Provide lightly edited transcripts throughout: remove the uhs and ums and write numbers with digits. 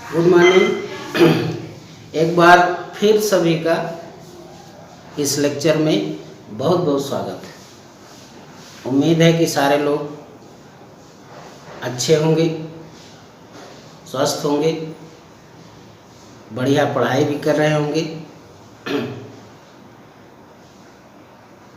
Good morning. एक बार फिर सभी का इस लेक्चर में बहुत बहुत स्वागत है। उम्मीद है कि सारे लोग अच्छे होंगे, स्वस्थ होंगे, बढ़िया पढ़ाई भी कर रहे होंगे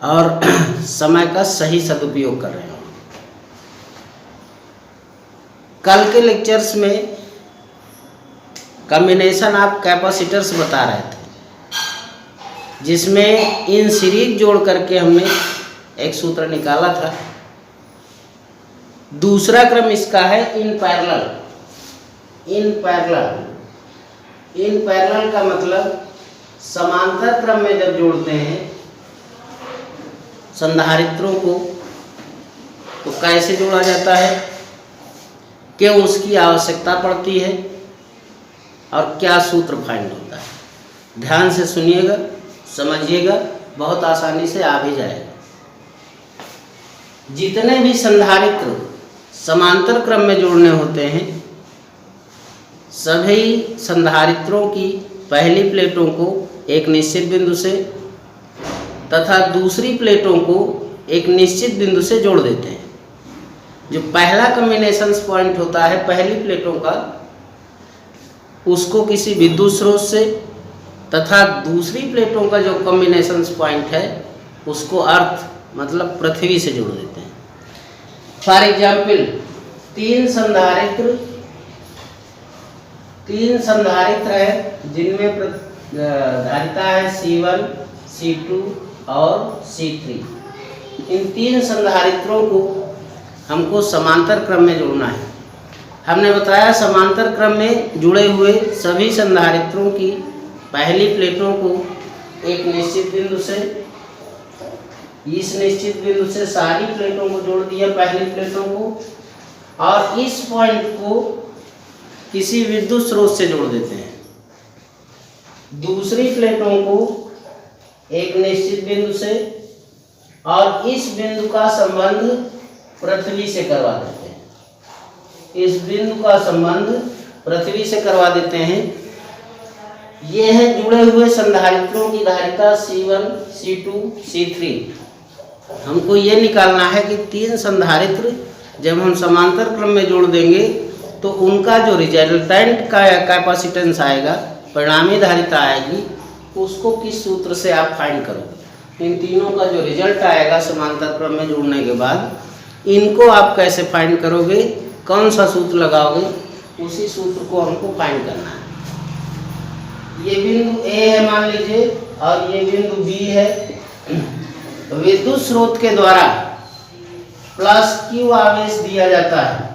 और समय का सही सदुपयोग कर रहे होंगे। कल के लेक्चर्स में कॉम्बिनेशन ऑफ कैपेसिटर्स बता रहे थे, जिसमें इन सीरीज जोड़ करके हमने एक सूत्र निकाला था। दूसरा क्रम इसका है इन पैरेलल। इन पैरेलल का मतलब समांतर क्रम में जब जोड़ते हैं संधारित्रों को तो कैसे जोड़ा जाता है, क्यों उसकी आवश्यकता पड़ती है और क्या सूत्र फाइंड होता है। ध्यान से सुनिएगा, समझिएगा, बहुत आसानी से आ भी जाएगा। जितने भी संधारित्र समांतर क्रम में जोड़ने होते हैं, सभी संधारित्रों की पहली प्लेटों को एक निश्चित बिंदु से तथा दूसरी प्लेटों को एक निश्चित बिंदु से जोड़ देते हैं। जो पहला कॉम्बिनेशन पॉइंट होता है पहली प्लेटों का, उसको किसी विद्युत स्रोत से तथा दूसरी प्लेटों का जो कॉम्बिनेशन पॉइंट है उसको अर्थ मतलब पृथ्वी से जोड़ देते हैं। फॉर एग्जाम्पल, तीन संधारित्र है जिनमें धारिता है C1, C2 और C3। इन तीन संधारित्रों को हमको समांतर क्रम में जोड़ना है। हमने बताया समांतर क्रम में जुड़े हुए सभी संधारित्रों की पहली प्लेटों को एक निश्चित बिंदु से, इस निश्चित बिंदु से सारी प्लेटों को जोड़ दिया पहली प्लेटों को, और इस पॉइंट को किसी विद्युत स्रोत से जोड़ देते हैं। दूसरी प्लेटों को एक निश्चित बिंदु से और इस बिंदु का संबंध पृथ्वी से करवा देते हैं। इस बिंदु का संबंध पृथ्वी से करवा देते हैं। ये है जुड़े हुए संधारित्रों की धारिता C1, C2, C3। हमको ये निकालना है कि तीन संधारित्र जब हम समांतर क्रम में जोड़ देंगे तो उनका जो रिजल्टेंट का कैपेसिटेंस आएगा, परिणामी धारिता आएगी, उसको किस सूत्र से आप फाइंड करोगे। इन तीनों का जो रिजल्ट आएगा समांतर क्रम में जोड़ने के बाद, इनको आप कैसे फाइंड करोगे, कौन सा सूत्र लगाओगे, उसी सूत्र को हमको फाइंड करना है। ये बिंदु A है मान लीजिए और ये बिंदु B है। तो विद्युत स्रोत के द्वारा प्लस Q आवेश दिया जाता है।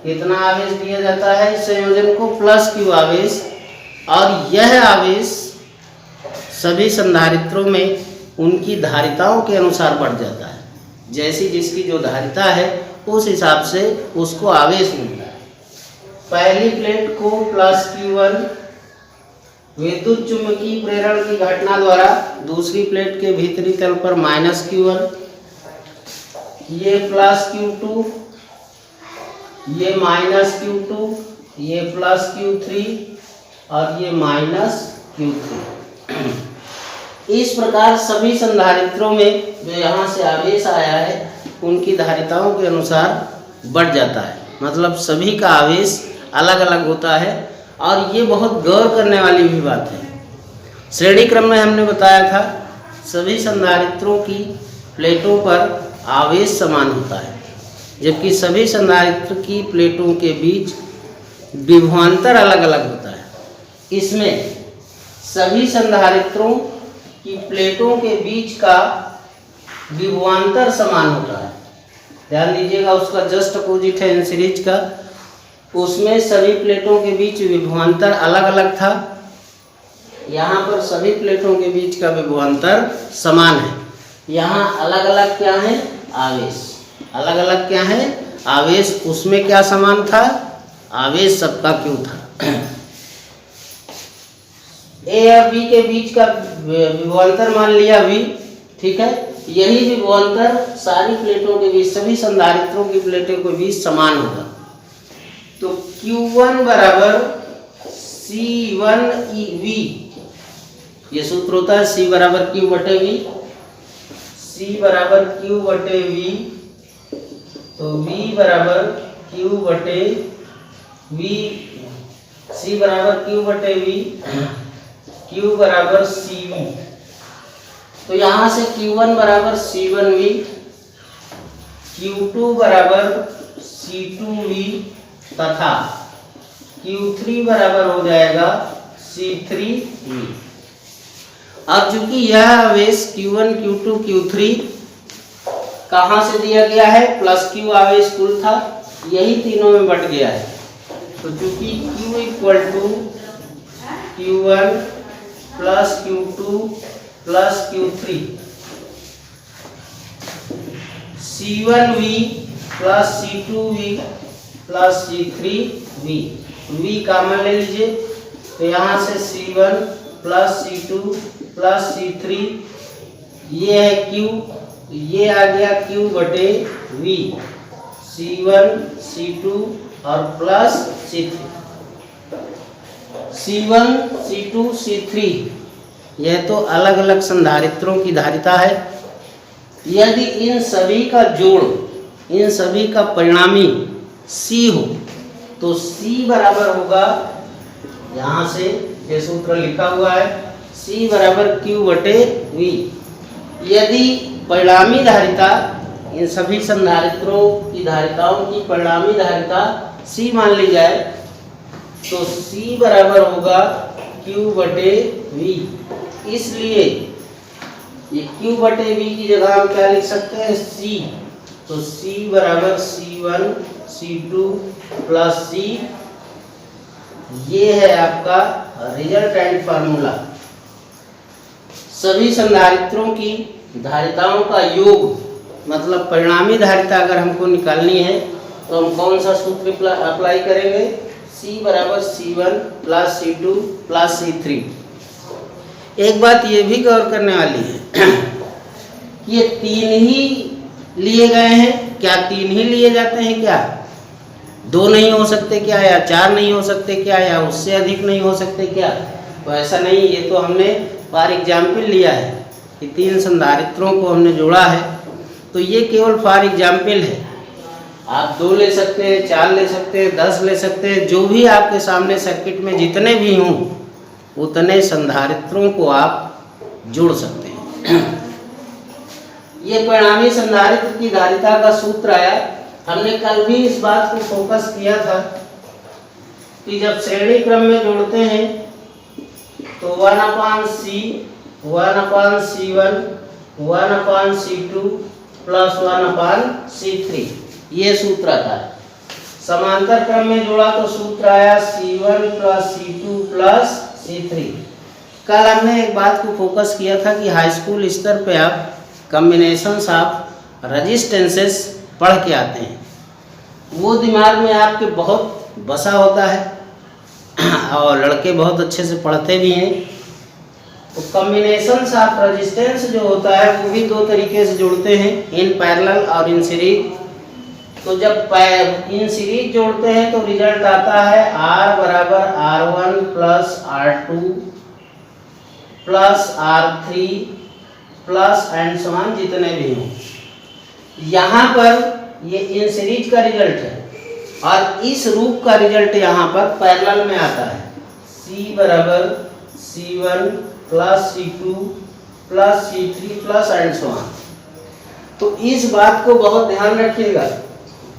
कितना आवेश दिया जाता है इस संयोजन को? प्लस Q आवेश। और यह आवेश सभी संधारित्रों में उनकी धारिताओं के अनुसार बढ़ जाता है। जैसी जिसकी जो धारिता है उस हिसाब से उसको आवेश मिलता है। पहली प्लेट को प्लस Q1 विद्युत चुंबकीय प्रेरण की घटना द्वारा दूसरी प्लेट के भीतरी तल पर माइनस Q1, ये प्लस Q2, ये माइनस Q2, ये प्लस Q3 और ये माइनस Q3। इस प्रकार सभी संधारित्रों में जो यहाँ से आवेश आया है उनकी धारिताओं के अनुसार बढ़ जाता है। मतलब सभी का आवेश अलग अलग होता है। और ये बहुत गौर करने वाली भी बात है। श्रेणी क्रम में हमने बताया था सभी संधारित्रों की प्लेटों पर आवेश समान होता है, जबकि सभी संधारित्र की प्लेटों के बीच विभवांतर अलग अलग होता है। इसमें सभी संधारित्रों की प्लेटों के बीच का विभवांतर समान होता है। ध्यान दीजिएगा, उसका जस्ट अपोजिट है इन सीरीज का। उसमें सभी प्लेटों के बीच विभवांतर अलग अलग था, यहाँ पर सभी प्लेटों के बीच का विभवांतर समान है। यहाँ अलग अलग क्या है? आवेश। अलग अलग क्या है? आवेश। उसमें क्या समान था? आवेश सबका क्यों था? A और B के बीच का विभवांतर मान लिया V, ठीक है। यही विभवांतर सारी प्लेटों के बीच, सभी संधारित्रों की प्लेटों के बीच समान होगा। तो Q1 बराबर C1V, ये सूत्र होता है C बराबर Q बटे V, C बराबर Q बटे V, तो V बराबर Q बटे V, C बराबर Q बटे V, Q बराबर CV। तो यहाँ से Q1 बराबर C1V, Q2 बराबर C2V तथा Q3 बराबर हो जाएगा C3V। अब चूंकि यह आवेश Q1, Q2, Q3 कहाँ से दिया गया है, प्लस Q आवेश कुल था, यही तीनों में बट गया है। तो चूंकि Q equal to Q1 plus Q2 plus Q3, C1V plus C2V plus C3V, V common ले लीजिए, तो यहाँ से C1 plus C2 plus C3, ये है Q, ये आ गया Q बटे V, C1 C2 और plus C3, C1 C2 C3, यह तो अलग अलग संधारित्रों की धारिता है। यदि इन सभी का जोड़, इन सभी का परिणामी C हो तो C बराबर होगा, यहाँ से ये सूत्र लिखा हुआ है, C बराबर Q बटे V। यदि परिणामी धारिता, इन सभी संधारित्रों की धारिताओं की परिणामी धारिता C मान ली जाए, तो C बराबर होगा Q बटे V। इसलिए ये Q बटे V की जगह हम क्या लिख सकते हैं, C, तो C बराबर C1 C2 प्लस C, ये है आपका रिजल्टेंट फार्मूला। सभी संधारित्रों की धारिताओं का योग, मतलब परिणामी धारिता अगर हमको निकालनी है तो हम कौन सा सूत्र अप्लाई करेंगे, C बराबर C1 plus C2 plus C3। एक बात ये भी गौर करने वाली है, ये तीन ही लिए गए हैं क्या, तीन ही लिए जाते हैं क्या, दो नहीं हो सकते क्या, या चार नहीं हो सकते क्या, या उससे अधिक नहीं हो सकते क्या, तो ऐसा नहीं। ये तो हमने फॉर एग्जाम्पल लिया है कि तीन संधारित्रों को हमने जोड़ा है, तो ये केवल फॉर एग्जाम्पल है। आप दो ले सकते हैं, चार ले सकते हैं, 10 ले सकते हैं, जो भी आपके सामने सर्किट में जितने भी हों उतने संधारित्रों को आप जोड़ सकते हैं। ये परिणामी संधारित्र की धारिता का सूत्र आया। हमने कल भी इस बात को फोकस किया था कि जब श्रेणी क्रम में जोड़ते हैं तो 1/C, 1/C1, 1/C2 plus 1/C3, ये सूत्र आता है। समांतर क्रम में जोड़ा तो सूत्र आया C1 plus C2 plus C3। कल हमने एक बात को फोकस किया था कि हाई स्कूल स्तर पे आप कॉम्बिनेशंस ऑफ रेजिस्टेंसेस पढ़ के आते हैं, वो दिमाग में आपके बहुत बसा होता है और लड़के बहुत अच्छे से पढ़ते भी हैं। तो कॉम्बिनेशंस ऑफ रेजिस्टेंस जो होता है वो भी दो तरीके से जोड़ते हैं, इन पैरेलल और इन सीरीज। तो जब इन सीरीज जोड़ते हैं तो रिजल्ट आता है R बराबर R1 plus R2 plus R3 plus and so on, जितने भी हों। यहाँ पर ये इन सीरीज का रिजल्ट है और इस रूप का रिजल्ट यहाँ पर पैरेलल में आता है, C बराबर C1 plus C2 plus C3 plus and so on. तो इस बात को बहुत ध्यान रखिएगा,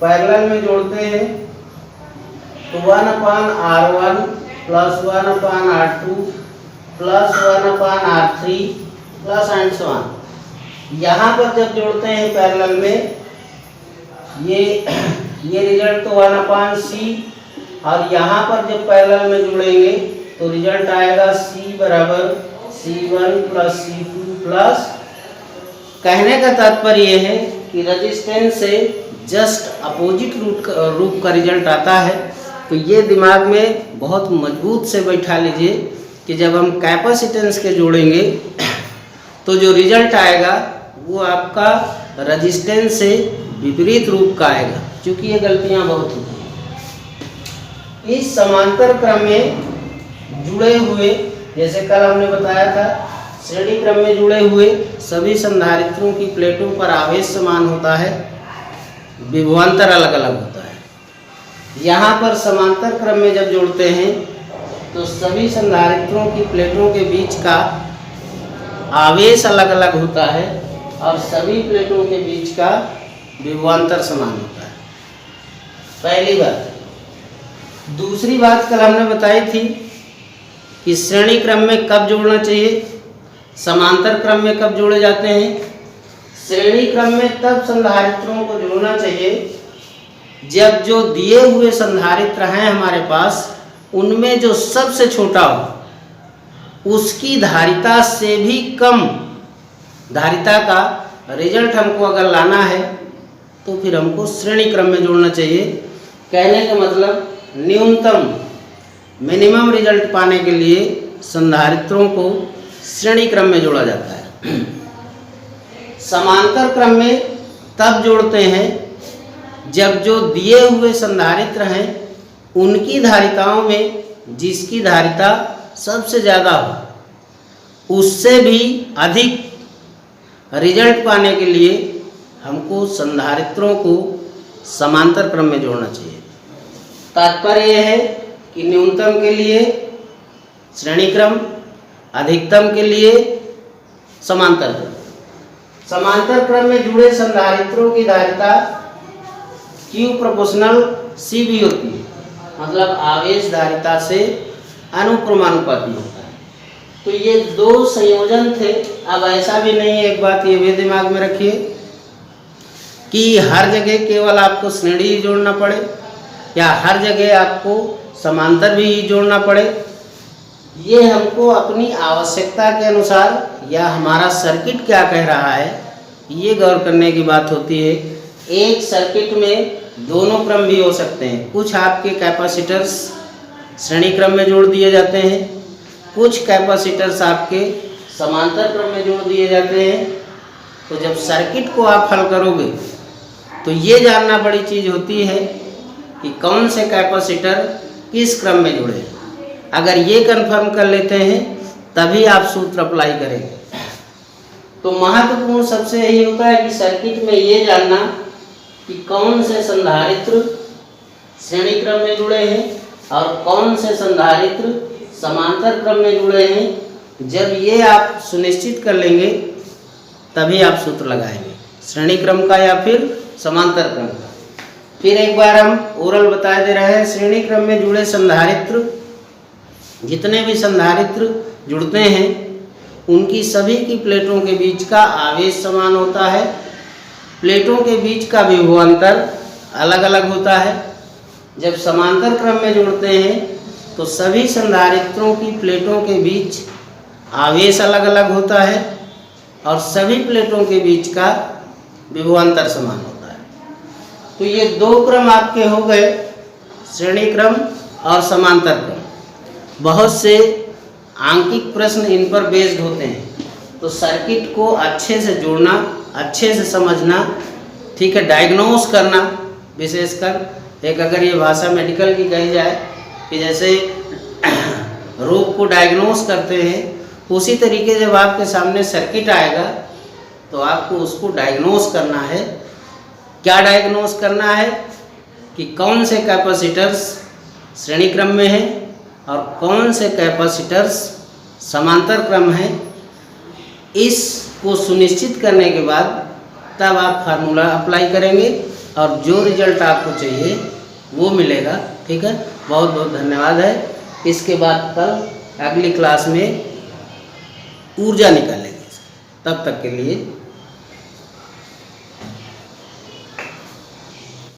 पैरेलल में जोड़ते हैं तो 1/R1 plus 1/R2 plus 1/R3 plus and so on. यहाँ पर जब जोड़ते हैं पैरेलल में, ये रिजल्ट तो 1/C, और यहाँ पर जब पैरेलल में जोड़ेंगे तो रिजल्ट आएगा C बराबर C1 प्लस C2 प्लस। कहने का तात्पर्य है कि रेजिस्टेंस से जस्ट अपोजिट रूप का रिजल्ट आता है। तो ये दिमाग में बहुत मजबूत से बैठा लीजिए कि जब हम कैपेसिटेंस के जोड़ेंगे तो जो रिजल्ट आएगा वो आपका रेजिस्टेंस से विपरीत रूप का आएगा, क्योंकि ये गलतियां बहुत होती हैं। इस समांतर क्रम में जुड़े हुए, जैसे कल हमने बताया था, श्रेणी क्रम में जुड़े हुए सभी संधारित्रों की प्लेटों पर आवेश समान होता है, विभवांतर अलग अलग होता है। यहाँ पर समांतर क्रम में जब जोड़ते हैं तो सभी संधारित्रों की प्लेटों के बीच का आवेश अलग अलग होता है और सभी प्लेटों के बीच का विभवांतर समान होता है। पहली बात। दूसरी बात कल हमने बताई थी कि श्रेणी क्रम में कब जोड़ना चाहिए, समांतर क्रम में कब जोड़े जाते हैं। श्रेणी क्रम में तब संधारित्रों को जोड़ना चाहिए जब जो दिए हुए संधारित्र हैं हमारे पास, उनमें जो सबसे छोटा हो उसकी धारिता से भी कम धारिता का रिजल्ट हमको अगर लाना है तो फिर हमको श्रेणी क्रम में जोड़ना चाहिए। कहने का मतलब न्यूनतम मिनिमम रिजल्ट पाने के लिए संधारित्रों को श्रेणी क्रम में जोड़ा जाता है। समांतर क्रम में तब जोड़ते हैं जब जो दिए हुए संधारित्र हैं उनकी धारिताओं में जिसकी धारिता सबसे ज़्यादा हो उससे भी अधिक रिजल्ट पाने के लिए हमको संधारित्रों को समांतर क्रम में जोड़ना चाहिए। तात्पर्य यह है कि न्यूनतम के लिए श्रेणी क्रम, अधिकतम के लिए समांतर क्रम। समांतर क्रम में जुड़े संधारित्रों की धारिता Q प्रोपोर्शनल C भी होती है, मतलब आवेश धारिता से अनुक्रमानुपाती होता है। तो ये दो संयोजन थे। अब ऐसा भी नहीं है, एक बात ये भी दिमाग में रखिए कि हर जगह केवल आपको श्रेणी ही जोड़ना पड़े या हर जगह आपको समांतर भी जोड़ना पड़े। ये हमको अपनी आवश्यकता के अनुसार या हमारा सर्किट क्या कह रहा है ये गौर करने की बात होती है। एक सर्किट में दोनों क्रम भी हो सकते हैं। कुछ आपके कैपेसिटर्स श्रेणी क्रम में जोड़ दिए जाते हैं, कुछ कैपेसिटर्स आपके समांतर क्रम में जोड़ दिए जाते हैं। तो जब सर्किट को आप हल करोगे तो ये जानना बड़ी चीज़ होती है कि कौन से कैपेसिटर किस क्रम में जुड़े। अगर ये कंफर्म कर लेते हैं तभी आप सूत्र अप्लाई करेंगे। तो महत्वपूर्ण सबसे यही होता है कि सर्किट में ये जानना कि कौन से संधारित्र श्रेणी क्रम में जुड़े हैं और कौन से संधारित्र समांतर क्रम में जुड़े हैं। जब ये आप सुनिश्चित कर लेंगे तभी आप सूत्र लगाएंगे, श्रेणी क्रम का या फिर समांतर क्रम का। फिर एक बार हम ओरल बता दे रहे हैं। श्रेणी क्रम में जुड़े संधारित्र, जितने भी संधारित्र जुड़ते हैं उनकी सभी की प्लेटों के बीच का आवेश समान होता है। प्लेटों के बीच का विभवांतर अलग अलग होता है। जब समांतर क्रम में जोड़ते हैं तो सभी संधारित्रों की प्लेटों के बीच आवेश अलग अलग होता है और सभी प्लेटों के बीच का विभवांतर समान होता है। तो ये दो क्रम आपके हो गए, श्रेणी क्रम और समांतर क्रम। बहुत से आंकिक प्रश्न इन पर बेस्ड होते हैं। तो सर्किट को अच्छे से जोड़ना, अच्छे से समझना, ठीक है, डायग्नोस करना। विशेषकर एक अगर ये भाषा मेडिकल की कही जाए कि जैसे रोग को डायग्नोस करते हैं, उसी तरीके जब आपके सामने सर्किट आएगा तो आपको उसको डायग्नोस करना है। क्या डायग्नोस करना है कि कौन से कैपेसिटर्स श्रेणी क्रम में हैं और कौन से कैपेसिटर्स समांतर क्रम हैं। इसको सुनिश्चित करने के बाद तब आप फार्मूला अप्लाई करेंगे और जो रिजल्ट आपको चाहिए वो मिलेगा। ठीक है, बहुत बहुत धन्यवाद है। इसके बाद कल अगली क्लास में ऊर्जा निकालेंगे। तब तक के लिए